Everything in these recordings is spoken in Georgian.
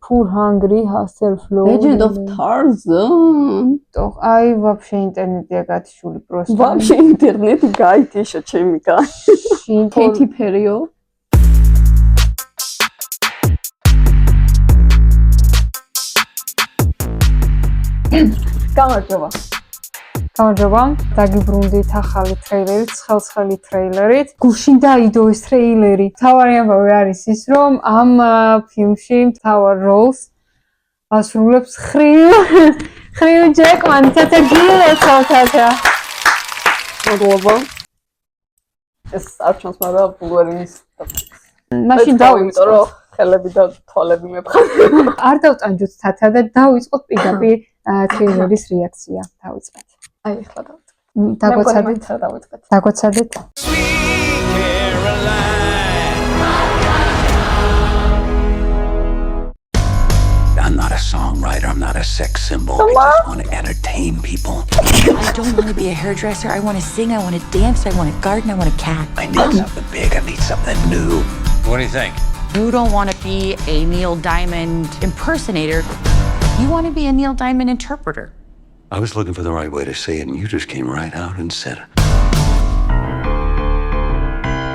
Poor Hungry, Hustle Flow. Legend of Tarzan. Ai, вообще интернетია გათიშული просто. Вообще интернეტი გაითიშა ჩემი კაცი. Katy Perry-ო. გამარჯობა. გამარჯობა. დაგიბრუნდით ახალი ტრეილერით, ცხელ-ცხელი ტრეილერით. გუშინ დაიდო ეს ტრეილერი. თავარი ამბავი არის ის, რომ ამ ფილმში მთავარ როლს ასრულებს Hugh Jackman, თათა გილოცავთათა. მადლობა. ეს არ ჩანს, მაგრამ ბულვერინის მაშინ იმიტომ რომ ხელები და თვალები მეფხარ. არ დავტანჯოთ თათა და დავიწყოთ პირდაპირ ტრეილერის რეაქცია. დავიწყეთ. აი, ახლა დავიწყეთ. დაგვეცადეთ. I'm not a songwriter, I'm not a sex symbol. I just want to entertain people. I don't want to be a hairdresser. I want to sing, I want to dance, I want to garden, I want a cat. I need something big, I need something new. What do you think? You don't want to be a Neil Diamond impersonator. You want to be a Neil Diamond interpreter. I was looking for the right way to say it, and you just came right out and said it.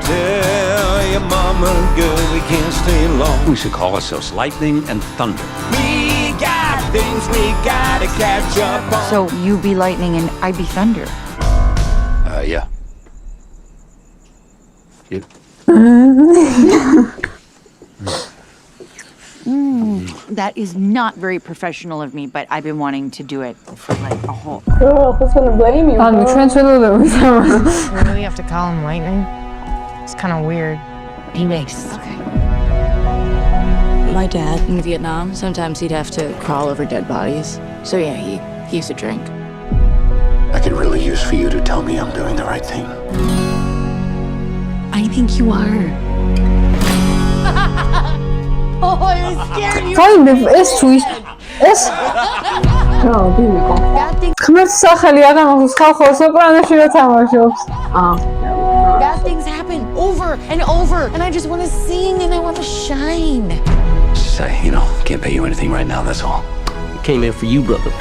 Tell your mama, girl, we can't stay long. We should call ourselves Lightning and Thunder. We got things we gotta catch up on. So you be lightning and I be thunder. Yeah. You. That is not very professional of me, but I've been wanting to do it for like a whole... Girl, who's gonna blame you? ანუ ჩვენ ცდილობთ. You really have to call him Lightning? It's kind of weird. Be nice. Okay. My dad in Vietnam, sometimes he'd have to crawl over dead bodies. So yeah, he used to drink. I could really use for you to tell me I'm doing the right thing. I think you are. Oh, I was scared you. Fine, ეს twist. ეს რა, დიმიკო. ხმერთ სახელი აღარ მაქვს, ხალხო სოპრანოში რა თამაშობს. Bad things happen over and over, and I just want to sing and I want to shine. Say, can't pay you anything right now, that's all. Came in for you, brother.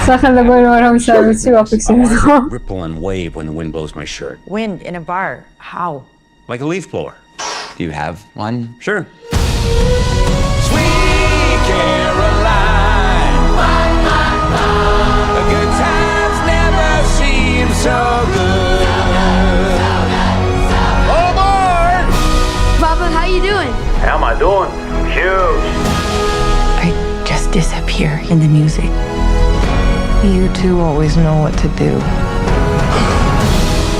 სახელმწიფო რამის არ ვიცი ვაფიქსირეთ ხო? Ripple and wave when the wind blows my shirt. Wind in a bar. How? Like a leaf blower. Do you have one? Sure. Sweet Caroline. The good times never seem so good. Oh, boy. Papa, how you doing? How am I doing? Huge. I just disappear in the music. You two always know what to do.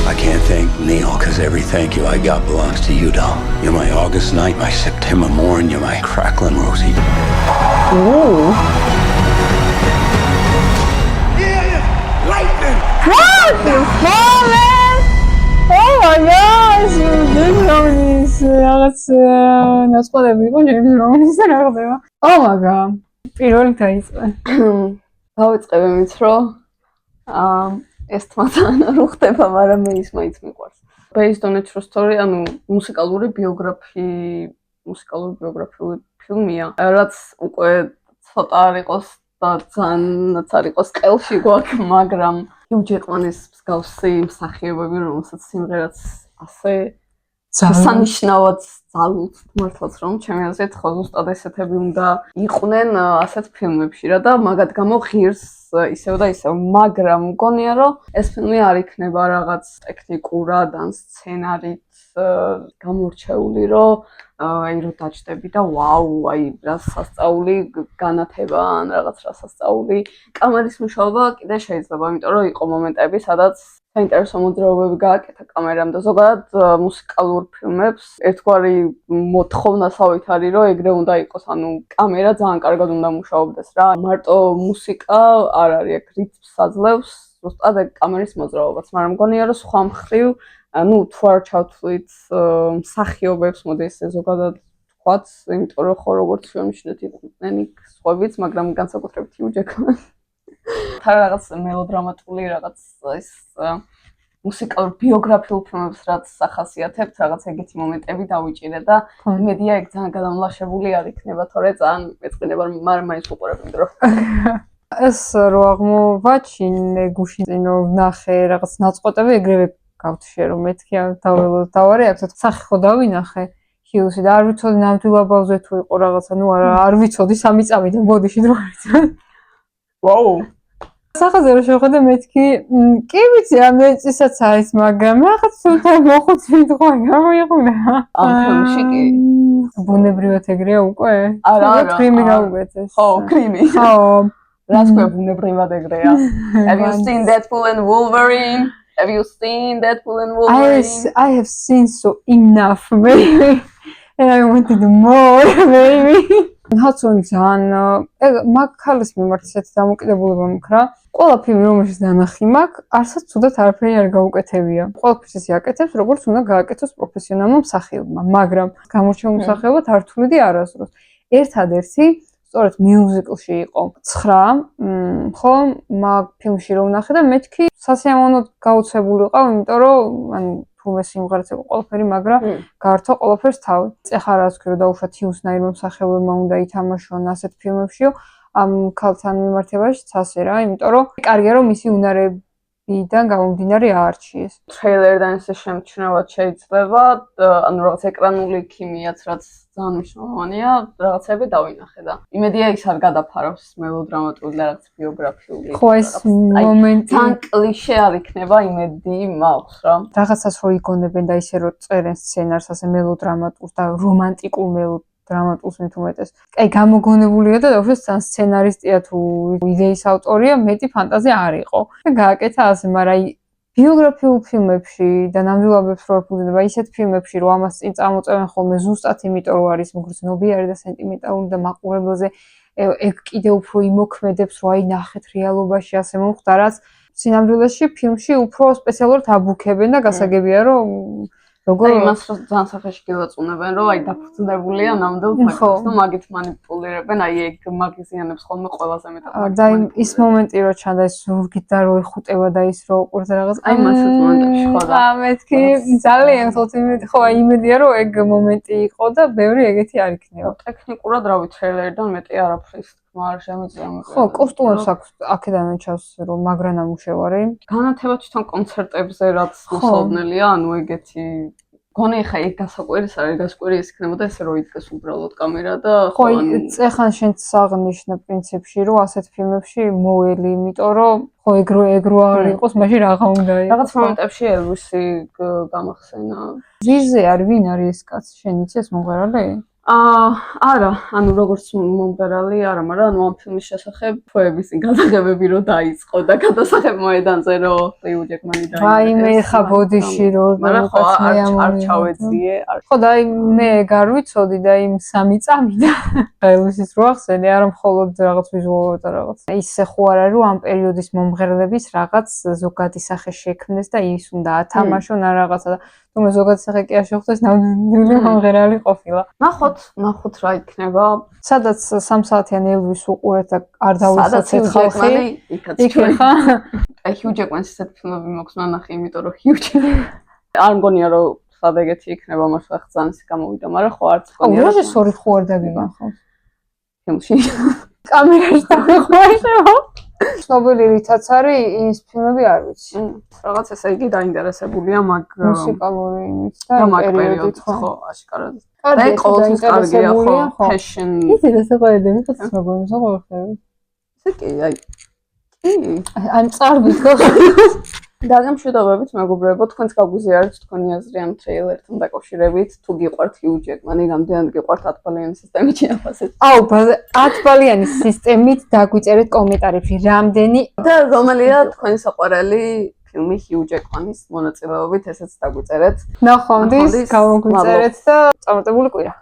I can't thank Neil, because every thank you I got belongs to you, doll. You're my August night, my September morn, you're my crackling Rosie. Ooh. Yeah, lightning! What the fuck, man? Oh my gosh, this is რაღაც ნაცვლადები იყო ჯერმის რომანის და რა ხდება? Oh my god. პირველი დაიწყე. დავიწყებ იმით, რომ ეს თმათან არ ხდება, მაგრამ მე ის მაინც მიყვარს. Based on a true story, ანუ მუსიკალური ბიოგრაფიული ფილმია, რაც უკვე ცოტა არ იყოს და ძალიან არ იყოს ყელში გვაქვს, მაგრამ Hugh Jackman-ის მსგავსი მსახიობები, რომელსაც სიმღერაც ასე სანიშნავად ძალუთ მართლაც რომ ჩემი აზრით ხო ზუსტად ესეთები უნდა იყვნენ ასეთ ფილმებში რა და მაგათ გამო ღირს ისევ და ისევ, მაგრამ მგონია რომ ეს ფილმი არ იქნება რაღაც ტექნიკურად ან სცენარით გამორჩეული, რომ აი რო დაჭდები და ვაუ, აი რა სასწაული განათება ან რაღაც რა სასწაული კამერის მუშაობა კიდე შეიძლება, იმიტომ რომ იყო მომენტები, სადაც საინტერესო მოძრაობები გააკეთა კამერამ და ზოგადად მუსიკალურ ფილმებს ერთგვარი მოთხოვნასავით არის, რომ ეგრე უნდა იყოს, ანუ კამერა ძალიან კარგად უნდა მუშაობდეს რა. მარტო მუსიკა არ არის ეგ რიტმს აძლევს, ზუსტად ეგ კამერის მოძრაობაც, მაგრამ მგონია რომ სხვა მხრივ, თუ არ ჩავთვლით მსახიობებს, მოდი ესე ზოგადად ვთქვათ, იმიტომ რომ ხო როგორც შევნიშნეთ იყვნენ იქ სხვებიც, მაგრამ განსაკუთრებით Hugh Jackman. თან რაღაც მელოდრამატული რაღაც ეს მუსიკალურ ბიოგრაფიულ ფილმებს რაც სახასიათებთ, რაღაც ეგეთი მომენტები დავიჭირე და იმედია ეგ ძალიან გადამლაშებული არ იქნება, თორე ძალიან მეწყინება მაგრამ მაინც უყურებ დრო. ეს რო აღმოვაჩინე გუშინ წინ ვნახე რაღაც ნაწყვეტები ეგრევე გავთიშე რომ მეთქი დავავალე აქ სახე ხო დავინახე ჰიუსი და არ ვიცოდი ნამდვილებაზე თუ იყო რაღაცა ნუ არ ვიცოდი 3 წამიდან ბოდიში დრო არ ვიცოდი. ვაუ. სახაზე რო შევხედე მეთქი კი ვიცი ამ ეწისაც არის მაგრამ რაღაც თუნდა მოხუცით ხო გამოიყურა. ამ ფილმში კი ბუნებრივად ეგრეა უკვე? არა კრიმი გაუგეცეს. ხო, კრიმი. ხო. რაც ქვია ბუნებრივად ეგრეა. Have you seen Deadpool and Wolverine? Have you seen Deadpool and Wolverine? I have seen so enough maybe. And I wanted more maybe. Hudson ძალიან მაგ ქალის მიმართ ისეთი დამოკიდებულება მქრა. ყველა ფილმი რომელშიც დანახი მაქვს, არცად ცუდად არაფერი არ გაუკეთებია. ყველაფერს ისე აკეთებს, როგორც უნდა გააკეთოს პროფესიონალმა მსახიობმა, მაგრამ გამორჩეულ მსახიობად არ თვლიდი არასდროს. ერთადერთი სწორედ მიუზიკლში იყო 9, ხო, მაგ ფილმში რო ვნახე და მეთქი სასიამოვნოდ გაუცებულიყავ, იმიტომ რომ ანუ თუმე სიმღერაც იყო ყველაფერი, მაგრამ გაართვა ყველაფერს თავი. ეხლა რა ვთქვი, რომ დაუშვათ ჰიუსნაირმა მსახიობებმა უნდა ითამაშონ ასეთ ფილმებშიო, ამ ქალთან მიმართებაშიც ასე რა, იმიტომ რომ კარგია რომ მისი უნარებიდან გამომდინარე აარჩიეს. ტრეილერიდან ესე შემჩნევად შეიძლება, ანუ რაღაც ეკრანული ქიმიაც რაც ძალიან მნიშვნელოვანია, რაღაცები დავინახე და იმედია ის არ გადაფარავს მელოდრამატული და რაღაც ბიოგრაფიული. ხო ეს მომენტი თან კლიშე არ იქნება, იმედი მაქვს რა. რაღაცას რო იგონებენ და ისე რო წერენ სცენარს ასე მელოდრამატულს და რომანტიკულ დრამატულს მით უმეტეს. აი გამოგონებულია და უფრო ძალიან სცენარისტია თუ იდეის ავტორია, მეტი ფანტაზია არ იყო. და გააკეთა ასე, მაგრამ აი ბიოგრაფიულ ფილმებში და ნამდვილობებს რო ეფუძნება ისეთ ფილმებში, რომ ამას წინ წამოწევენ ხოლმე ზუსტად იმიტომ, რომ არის მგრძნობიარე და სენტიმენტალური და მაყურებელზე ეგ კიდე უფრო იმოქმედებს, რომ აი ნახეთ რეალობაში ასე მომხდა, რაც სინამდვილეში ფილმში უფრო სპეციალურად აბუქებენ და გასაგებია, რომ როგორ იმას რომ ძალიან სახეში გილაწუნებენ, რომ აი დაფუძნებულია ნამდვილ ფაქტებს და მაგით მანიპულირებენ, აი ეგ მაგიზიანებს ხოლმე ყველაზე მეტად. და ის მომენტი რო ჩანდა ის ზურგით და რო ეხუტება და ის რო უყურდა რაღაც აი მასეთ მომენტებში ხო და მეთქი ძალიან თოთი ხო იმედია რომ ეგ მომენტი იყო და ბევრი ეგეთი არ იქნება. ტექნიკურად რა ვიცი ტრეილერიდან მეტი არაფრის თქმა არ შემიძლია. ხო, კოსტუმებს აქვს აქედან ჩავს რომ მაგრა ნამუშევარი. განათება თვითონ კონცერტებზე რაც მოსალოდნელია, ანუ ეგეთი გონი ხა ეგ გასაკვირის არის, გასაკვირი ის იქნებოდა ესე რომ იდგეს უბრალოდ კამერა და ხო, წეხან შენ საღნიშნა პრინციპში რომ ასეთ ფილმებში მოველი, იმიტომ რომ ხო ეგრო არ იყოს, მაშინ რაღა უნდა იყოს. რაღაც მომენტებში ელვისი გამახსენა. ვიზე არის ვინ არის ეს კაცი? შენ იცი ეს მომღერალი? არა, ანუ როგორც მომღერალი არა, მაგრამ ანუ ამ ფილმის შესახებ ფოების გადაღებები რო დაიწყო და გადასახებ მოედანზე რო ჰიუ ჯეკმანი დაიწყო. ვაიმე ხა ბოდიში რო მაგრამ ხო არ ჩავეძიე. ხო და აი მე არ ვიცოდი და იმ 3 წამიდან ელვისის რო ახსენე, არა მხოლოდ რაღაც ვიზუალურად და რაღაც. ისე ხო არ არის რომ ამ პერიოდის მომღერლების რაღაც ზოგადი სახე შექმნეს და ის უნდა ათამაშონ ან რაღაცა და თუმცა ზოგადი სახე კი არ შეხვდეს, ნამდვილი მომღერალი ყოფილა. ნახოთ რა იქნება. სადაც 3 საათიან ელვის უყურეთ და არ დავისაცეთ ხალხი. იქ ხა? აი ჰიუ ჯეკმანის ესეთ ფილმები მოქვს ნანახი, იმიტომ რომ ჰიუ არ მგონია რომ სად ეგეთი იქნება, მართლა ძალიან ისე გამოვიდა, მაგრამ ხო არც მგონია. რეჟისორი ხო არ დაგიგახავს ფილმში. კამერაში დაღვაშეო. ცნობილი რითაც არის ის ფილმები არ ვიცი. რაღაც ესე იგი დაინტერესებულია მაგ მუსიკალური იმით და მაგ პერიოდით ხო აშკარად. და ყოველთვის კარგია ხო ფეშენ. იცი რა საყვარელი ხოც მოგონს ხო ხარ. ესე კი აი. ან წარბით ხო. დაგემშვიდობებით მეგობრებო, თქვენს გაგვიზიარეთ თქვენი აზრი ამ ტრეილერთან დაკავშირებით. თუ გიყვართ ჰიუ ჯეკმანი, რამდენად გიყვართ 10 ბალიანი სისტემით შეაფასეთ. აუ, 10 ბალიანი სისტემით დაგვიწერეთ კომენტარებში, რამდენი და რომელია თქვენი საყვარელი ფილმი ჰიუ ჯეკმანის მონაწილეობით, ესეც დაგვიწერეთ. ნახვამდის, გამოგვიწერეთ და წარმატებული კვირა.